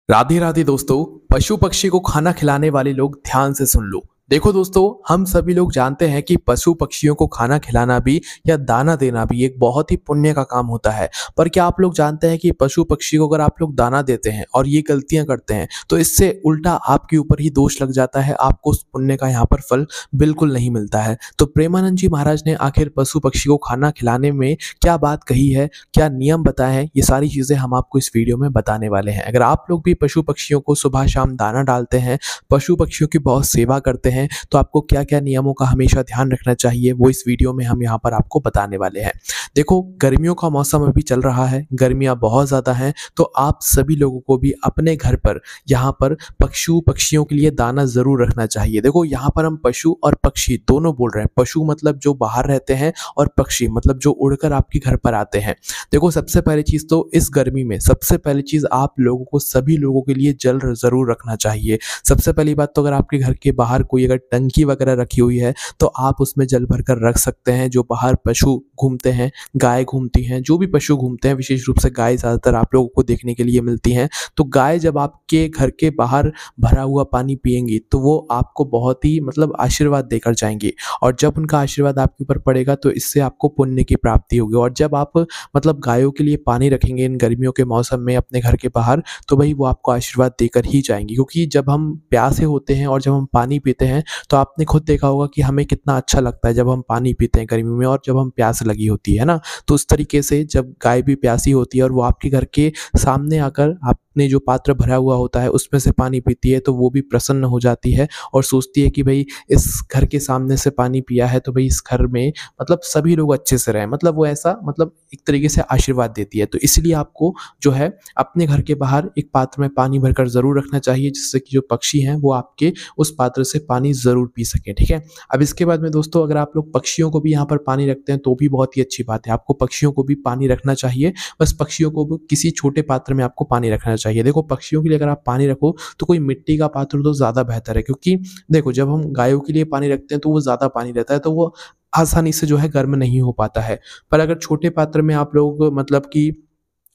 राधे राधे दोस्तों। पशु पक्षी को खाना खिलाने वाले लोग ध्यान से सुन लो। देखो दोस्तों, हम सभी लोग जानते हैं कि पशु पक्षियों को खाना खिलाना भी या दाना देना भी एक बहुत ही पुण्य का काम होता है। पर क्या आप लोग जानते हैं कि पशु पक्षी को अगर आप लोग दाना देते हैं और ये गलतियां करते हैं तो इससे उल्टा आपके ऊपर ही दोष लग जाता है, आपको उस पुण्य का यहाँ पर फल बिल्कुल नहीं मिलता है। तो प्रेमानंद जी महाराज ने आखिर पशु पक्षी को खाना खिलाने में क्या बात कही है, क्या नियम बताए हैं, ये सारी चीजें हम आपको इस वीडियो में बताने वाले हैं। अगर आप लोग भी पशु पक्षियों को सुबह शाम दाना डालते हैं, पशु पक्षियों की बहुत सेवा करते हैं, तो आपको क्या क्या नियमों का हमेशा ध्यान रखना चाहिए, वो इस वीडियो में हम यहाँ पर आपको बताने वाले हैं। देखो, गर्मियों का मौसम अभी चल रहा है, गर्मियाँ बहुत ज़्यादा हैं, तो आप सभी लोगों को भी अपने घर पर यहाँ पर पशु पक्षियों के लिए दाना ज़रूर रखना चाहिए। देखो, यहाँ पर हम पशु और पक्षी दोनों बोल रहे हैं। पशु मतलब जो बाहर रहते हैं और पक्षी मतलब जो उड़कर आपके घर पर आते हैं। देखो, सबसे पहली चीज़ तो इस गर्मी में सबसे पहली चीज़ आप लोगों को, सभी लोगों के लिए जल ज़रूर रखना चाहिए। सबसे पहली बात तो अगर आपके घर के बाहर कोई अगर टंकी वगैरह रखी हुई है तो आप उसमें जल भरकर रख सकते हैं। जो बाहर पशु घूमते हैं, गाय घूमती हैं, जो भी पशु घूमते हैं, विशेष रूप से गाय ज़्यादातर आप लोगों को देखने के लिए मिलती हैं। तो गाय जब आपके घर के बाहर भरा हुआ पानी पिएंगी तो वो आपको बहुत ही आशीर्वाद देकर जाएंगी, और जब उनका आशीर्वाद आपके ऊपर पड़ेगा तो इससे आपको पुण्य की प्राप्ति होगी। और जब आप गायों के लिए पानी रखेंगे इन गर्मियों के मौसम में अपने घर के बाहर, तो भाई वो आपको आशीर्वाद देकर ही जाएंगी। क्योंकि जब हम प्यासे होते हैं और जब हम पानी पीते हैं तो आपने खुद देखा होगा कि हमें कितना अच्छा लगता है जब हम पानी पीते हैं गर्मी में, और जब हम प्यास लगी होती है ना। तो उस तरीके से जब गाय भी प्यासी होती है और वो आपके घर के सामने आकर आपने जो पात्र भरा हुआ होता है उसमें से पानी पीती है, तो वो भी प्रसन्न हो जाती है और सोचती है कि भाई इस घर के सामने से पानी पिया है तो भाई इस घर में सभी लोग अच्छे से रहें। वो ऐसा एक तरीके से आशीर्वाद देती है। तो इसलिए आपको जो है अपने घर के बाहर एक पात्र में पानी भरकर ज़रूर रखना चाहिए, जिससे कि जो पक्षी हैं वो आपके उस पात्र से पानी ज़रूर पी सकें। ठीक है। अब इसके बाद में दोस्तों, अगर आप लोग पक्षियों को भी यहाँ पर पानी रखते हैं तो भी बहुत ही अच्छी बात है। आपको पक्षियों को भी पानी रखना चाहिए, बस पक्षियों को भी किसी छोटे पात्र में आपको पानी रखना चाहिए। देखो, पक्षियों के लिए अगर आप पानी रखो तो कोई मिट्टी का पात्र तो ज़्यादा बेहतर है, क्योंकि देखो जब हम गायों के लिए पानी रखते हैं तो वो ज़्यादा पानी रहता है, तो वो आसानी से जो है गर्म नहीं हो पाता है। पर अगर छोटे पात्र में आप लोग कि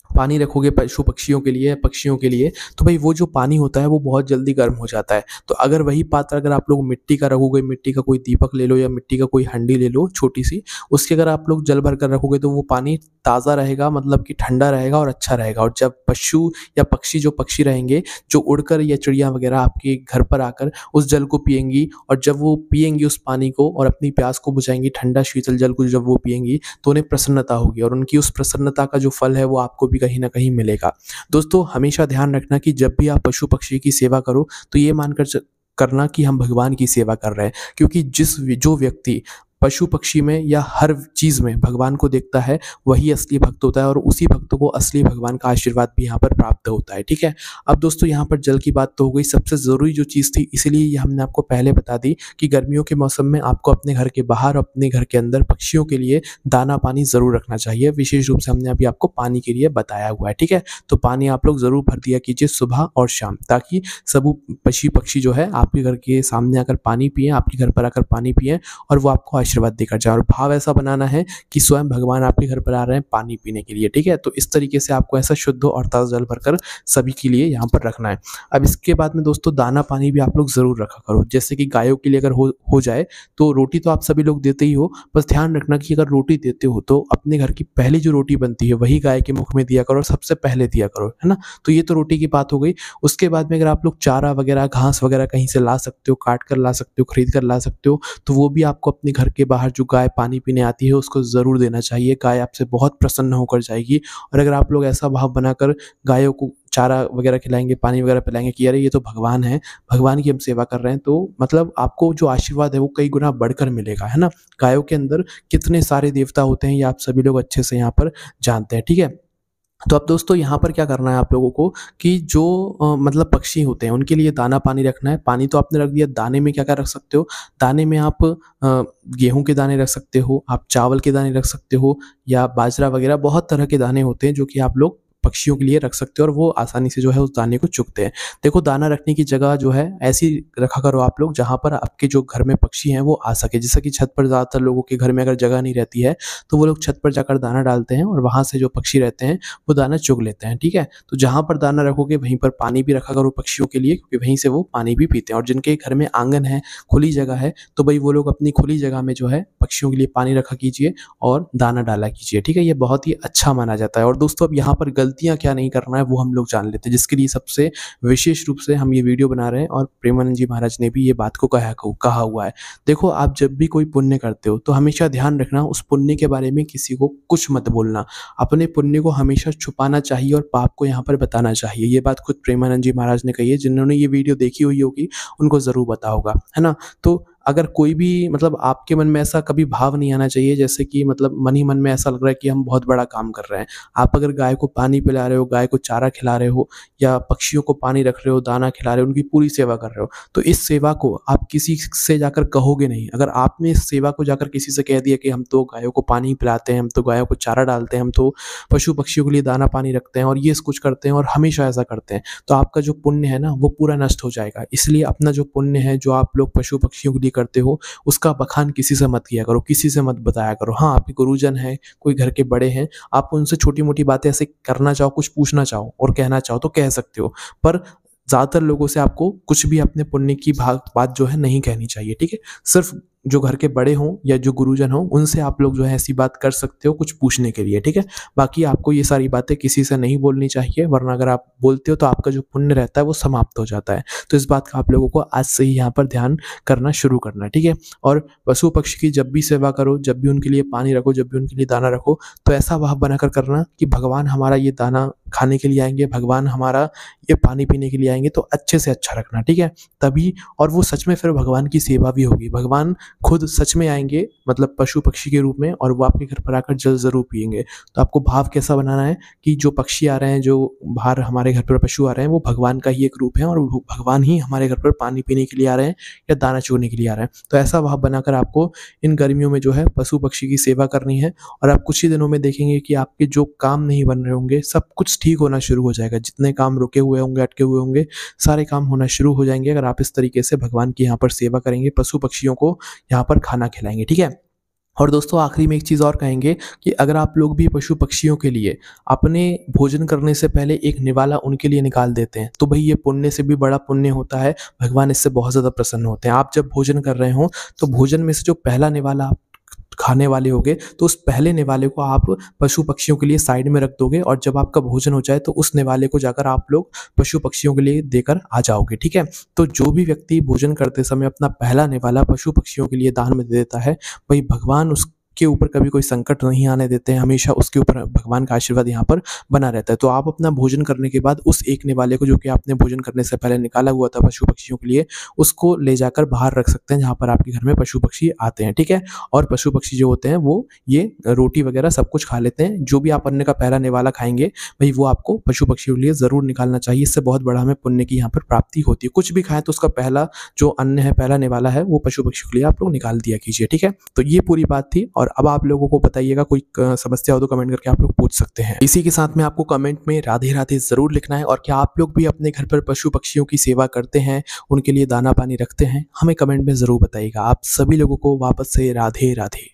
पानी रखोगे पशु पक्षियों के लिए, पक्षियों के लिए, तो भाई वो जो पानी होता है वो बहुत जल्दी गर्म हो जाता है। तो अगर वही पात्र अगर आप लोग मिट्टी का रखोगे, मिट्टी का कोई दीपक ले लो या मिट्टी का कोई हंडी ले लो छोटी सी, उसके अगर आप लोग जल भर कर रखोगे तो वो पानी ताज़ा रहेगा, कि ठंडा रहेगा और अच्छा रहेगा। और जब पशु या पक्षी, जो पक्षी रहेंगे जो उड़कर, या चिड़िया वगैरह आपके घर पर आकर उस जल को पिएंगी, और जब वो पिएंगी उस पानी को और अपनी प्यास को बुझाएंगी, ठंडा शीतल जल को जब वो पिएंगी तो उन्हें प्रसन्नता होगी, और उनकी उस प्रसन्नता का जो फल है वो आपको भी कहीं ना कहीं मिलेगा। दोस्तों, हमेशा ध्यान रखना कि जब भी आप पशु पक्षी की सेवा करो तो ये मानकर करना कि हम भगवान की सेवा कर रहे हैं। क्योंकि जो व्यक्ति पशु पक्षी में या हर चीज़ में भगवान को देखता है वही असली भक्त होता है, और उसी भक्त को असली भगवान का आशीर्वाद भी यहाँ पर प्राप्त होता है। ठीक है। अब दोस्तों, यहाँ पर जल की बात तो हो गई, सबसे ज़रूरी जो चीज़ थी, इसलिए ये हमने आपको पहले बता दी कि गर्मियों के मौसम में आपको अपने घर के बाहर, अपने घर के अंदर पक्षियों के लिए दाना पानी ज़रूर रखना चाहिए। विशेष रूप से हमने अभी आपको पानी के लिए बताया हुआ है। ठीक है। तो पानी आप लोग ज़रूर भर दिया कीजिए सुबह और शाम, ताकि सब पशु पक्षी जो है आपके घर के सामने आकर पानी पिएँ, आपके घर पर आकर पानी पिएँ, और वो आपको आशीर्वाद देकर जाए। और भाव ऐसा बनाना है कि स्वयं भगवान आपके घर पर आ रहे हैं पानी पीने के लिए। ठीक है। तो इस तरीके से आपको ऐसा शुद्ध और ताज़ा जल भरकर सभी के लिए यहाँ पर रखना है। अब इसके बाद में दोस्तों, दाना पानी भी आप लोग ज़रूर रखा करो। जैसे कि गायों के लिए अगर हो जाए तो रोटी तो आप सभी लोग देते ही हो, बस ध्यान रखना कि अगर रोटी देते हो तो अपने घर की पहली जो रोटी बनती है वही गाय के मुख में दिया करो, और सबसे पहले दिया करो, है ना। तो ये तो रोटी की बात हो गई। उसके बाद में अगर आप लोग चारा वगैरह, घास वगैरह कहीं से ला सकते हो, काट कर ला सकते हो, खरीद कर ला सकते हो, तो वो भी आपको अपने घर के बाहर जो गाय पानी पीने आती है उसको ज़रूर देना चाहिए। गाय आपसे बहुत प्रसन्न होकर जाएगी। और अगर आप लोग ऐसा भाव बनाकर गायों को चारा वगैरह खिलाएंगे, पानी वगैरह पिलाएंगे कि अरे ये तो भगवान है, भगवान की हम सेवा कर रहे हैं, तो आपको जो आशीर्वाद है वो कई गुना बढ़कर मिलेगा, है ना। गायों के अंदर कितने सारे देवता होते हैं ये आप सभी लोग अच्छे से यहाँ पर जानते हैं। ठीक है। तो अब दोस्तों, यहाँ पर क्या करना है आप लोगों को कि जो पक्षी होते हैं उनके लिए दाना पानी रखना है। पानी तो आपने रख दिया, दाने में क्या क्या रख सकते हो। दाने में आप गेहूं के दाने रख सकते हो, आप चावल के दाने रख सकते हो, या बाजरा वगैरह बहुत तरह के दाने होते हैं जो कि आप लोग पक्षियों के लिए रख सकते हो और वो आसानी से जो है उस दाने को चुगते हैं। देखो दाना रखने की जगह जो है ऐसी रखा करो आप लोग जहाँ पर आपके जो घर में पक्षी हैं वो आ सके। जैसे कि छत पर ज़्यादातर लोगों के घर में अगर जगह नहीं रहती है तो वो लोग छत पर जाकर दाना डालते हैं और वहाँ से जो पक्षी रहते हैं वो दाना चुग लेते हैं, ठीक है? तो जहाँ पर दाना रखोगे वहीं पर पानी भी रखा करो पक्षियों के लिए, क्योंकि वहीं से वो पानी भी पीते हैं। और जिनके घर में आँगन है, खुली जगह है, तो भई वो लोग अपनी खुली जगह में जो है पक्षियों के लिए पानी रखा कीजिए और दाना डाला कीजिए, ठीक है? ये बहुत ही अच्छा माना जाता है। और दोस्तों अब यहाँ पर गलतियाँ क्या नहीं करना है वो हम लोग जान लेते हैं, जिसके लिए सबसे विशेष रूप से हम ये वीडियो बना रहे हैं और प्रेमानंद जी महाराज ने भी ये बात को कहा हुआ है। देखो आप जब भी कोई पुण्य करते हो तो हमेशा ध्यान रखना उस पुण्य के बारे में किसी को कुछ मत बोलना। अपने पुण्य को हमेशा छुपाना चाहिए और पाप को यहाँ पर बताना चाहिए। ये बात खुद प्रेमानंद जी महाराज ने कही है, जिन्होंने ये वीडियो देखी हुई होगी उनको ज़रूर पता होगा, है ना? तो अगर कोई भी मतलब आपके मन में ऐसा कभी भाव नहीं आना चाहिए जैसे कि मतलब मन ही मन में ऐसा लग रहा है कि हम बहुत बड़ा काम कर रहे हैं। आप अगर गाय को पानी पिला रहे हो, गाय को चारा खिला रहे हो या पक्षियों को पानी रख रहे हो, दाना खिला रहे हो, उनकी पूरी सेवा कर रहे हो, तो इस सेवा को आप किसी से जाकर कहोगे नहीं। अगर आपने इस सेवा को जाकर किसी से कह दिया कि हम तो गायों को पानी पिलाते हैं, हम तो गायों को चारा डालते हैं, हम तो पशु-पक्षियों के लिए दाना पानी रखते हैं और ये कुछ करते हैं और हमेशा ऐसा करते हैं, तो आपका जो पुण्य है ना वो पूरा नष्ट हो जाएगा। इसलिए अपना जो पुण्य है, जो आप लोग पशु-पक्षियों के लिए करते हो, उसका बखान किसी से मत किया करो, किसी से मत बताया करो। हाँ, आपके गुरुजन हैं, कोई घर के बड़े हैं, आप उनसे छोटी-मोटी बातें ऐसे करना चाहो, कुछ पूछना चाहो और कहना चाहो तो कह सकते हो। पर ज़्यादातर लोगों से आपको कुछ भी अपने पुण्य की बात जो है नहीं कहनी चाहिए, ठीक है? सिर्फ़ जो घर के बड़े हों या जो गुरुजन हों, उनसे आप लोग जो है ऐसी बात कर सकते हो कुछ पूछने के लिए, ठीक है? बाकी आपको ये सारी बातें किसी से नहीं बोलनी चाहिए, वरना अगर आप बोलते हो तो आपका जो पुण्य रहता है वो समाप्त हो जाता है। तो इस बात का आप लोगों को आज से ही यहाँ पर ध्यान करना शुरू करना है, ठीक है? और पशु-पक्षी की जब भी सेवा करो, जब भी उनके लिए पानी रखो, जब भी उनके लिए दाना रखो, तो ऐसा भाव बनाकर करना कि भगवान हमारा ये दाना खाने के लिए आएँगे, भगवान हमारा ये पानी पीने के लिए आएँगे, तो अच्छे से अच्छा रखना, ठीक है? तभी और वो सच में फिर भगवान की सेवा भी होगी। भगवान खुद सच में आएँगे मतलब पशु-पक्षी के रूप में और वो आपके घर पर आकर जल ज़रूर पिएँगे। तो आपको भाव कैसा बनाना है कि जो पक्षी आ रहे हैं, जो बाहर हमारे घर पर पशु आ रहे हैं, वो भगवान का ही एक रूप है और वो भगवान ही हमारे घर पर पानी पीने के लिए आ रहे हैं या दाना चुगने के लिए आ रहे हैं। तो ऐसा भाव बनाकर आपको इन गर्मियों में जो है पशु-पक्षी की सेवा करनी है और आप कुछ ही दिनों में देखेंगे कि आपके जो काम नहीं बन रहे होंगे, सब कुछ ठीक होना शुरू हो जाएगा। जितने काम रुके हुए होंगे, अटके हुए होंगे, सारे काम होना शुरू हो जाएँगे अगर आप इस तरीके से भगवान की यहाँ पर सेवा करेंगे, पशु-पक्षियों को यहाँ पर खाना खिलाएँगे, ठीक है? और दोस्तों आखिरी में एक चीज़ और कहेंगे कि अगर आप लोग भी पशु-पक्षियों के लिए अपने भोजन करने से पहले एक निवाला उनके लिए निकाल देते हैं, तो भई ये पुण्य से भी बड़ा पुण्य होता है, भगवान इससे बहुत ज़्यादा प्रसन्न होते हैं। आप जब भोजन कर रहे हों, तो भोजन में से जो पहला निवाला आप खाने वाले होगे, तो उस पहले निवाले को आप पशु-पक्षियों के लिए साइड में रख दोगे और जब आपका भोजन हो जाए तो उस निवाले को जाकर आप लोग पशु-पक्षियों के लिए देकर आ जाओगे, ठीक है? तो जो भी व्यक्ति भोजन करते समय अपना पहला निवाला पशु-पक्षियों के लिए दान में दे देता है, वही भगवान उसके ऊपर कभी कोई संकट नहीं आने देते हैं, हमेशा उसके ऊपर भगवान का आशीर्वाद यहाँ पर बना रहता है। तो आप अपना भोजन करने के बाद उस एक निवाले को जो कि आपने भोजन करने से पहले निकाला हुआ था पशु-पक्षियों के लिए, उसको ले जाकर बाहर रख सकते हैं जहाँ पर आपके घर में पशु-पक्षी आते हैं, ठीक है? और पशु-पक्षी जो होते हैं वो ये रोटी वगैरह सब कुछ खा लेते हैं। जो भी आप अन्न का पहला निवाला खाएँगे, भई वो आपको पशु-पक्षियों के लिए ज़रूर निकालना चाहिए। इससे बहुत बड़ा हमें पुण्य की यहाँ पर प्राप्ति होती है। कुछ भी खाएँ तो उसका पहला जो अन्न है, पहला निवाला है, वो पशु-पक्षियों के लिए आप लोग निकाल दिया कीजिए, ठीक है? तो ये पूरी बात थी और अब आप लोगों को बताइएगा कोई समस्या हो तो कमेंट करके आप लोग पूछ सकते हैं। इसी के साथ में आपको कमेंट में राधे-राधे ज़रूर लिखना है और क्या आप लोग भी अपने घर पर पशु-पक्षियों की सेवा करते हैं, उनके लिए दाना-पानी रखते हैं? हमें कमेंट में ज़रूर बताइएगा। आप सभी लोगों को वापस से राधे-राधे।